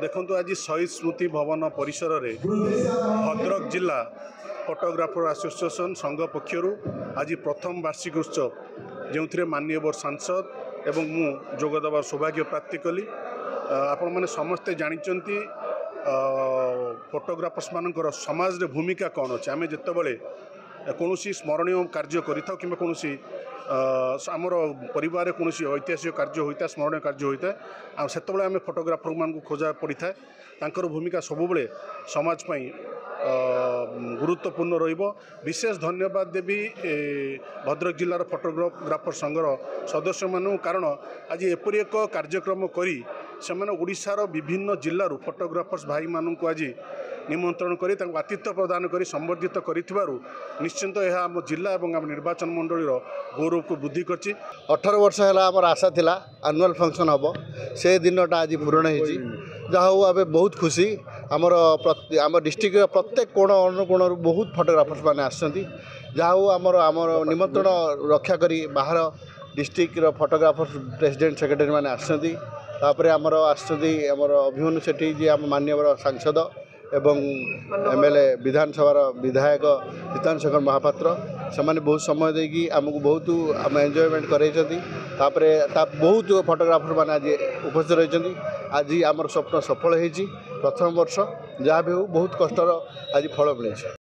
देखु आज शहीद स्मृति भवन परिसर में भद्रक जिला फोटोग्राफर एसोसिएशन संघ पक्षर आज प्रथम वार्षिक उत्सव जो माननीय सांसद एवं मु जोगदेवार सौभाग्य प्राप्ति कली। आपण मैंने समस्ते जानते फोटोग्राफर्स मानकर समाज रे भूमिका कौन अच्छे। आम जिते कौन स्मरणीय कार्य करें कौन आमर परिवार कौन ऐतिहासिक कार्य होता है स्मरणीय कार्य होता है से आम फोटोग्राफर मान खोजा पड़ी था भूमिका सबुबले समाज पाई गुरुत्वपूर्ण विशेष धन्यवाद देवी भद्रक जिलार फोटोग्राफर संघर सदस्य मानू कारण आज एपरी एक कार्यक्रम करी से ओडिशार विभिन्न जिल्लारू फोटोग्राफर्स भाई मानू आज निमंत्रण करी आतिथ्य प्रदान करी संबर्धित करिथिबारु निश्चिंत यह आम जिला और आम निर्वाचन मंडल गौरव को वृद्धि कर 18 वर्ष है आमर आशा थिला एनुअल फंक्शन हम से दिनटा आज पूरण होती जहाँ हूँ आम बहुत खुशी आमर आम डिस्ट्रिक्ट प्रत्येक कोण अनुकोण बहुत फोटोग्राफर्स मैंने आसछंती जहाँ हूँ आमर आमर निमंत्रण रक्षा करी बाहर डिस्ट्रिक्ट फोटोग्राफर्स प्रेसिडेंट सेक्रेटरी मैंने आसछंती तापर आमर आसछंती आमर अभिमन्यु सेठी जी आम माननीय सांसद एवं एमएलए विधानसभा विधायक जितान शेखर महापात्र से बहुत समय देकी आमको बहुत आम एंजॉयमेंट कराई बहुत फोटोग्राफर मैंने आज उपस्थित रही। आज आमर स्वप्न सफल होती प्रथम वर्ष जहाँ भी हो बहुत कष्टर आज फल मिले।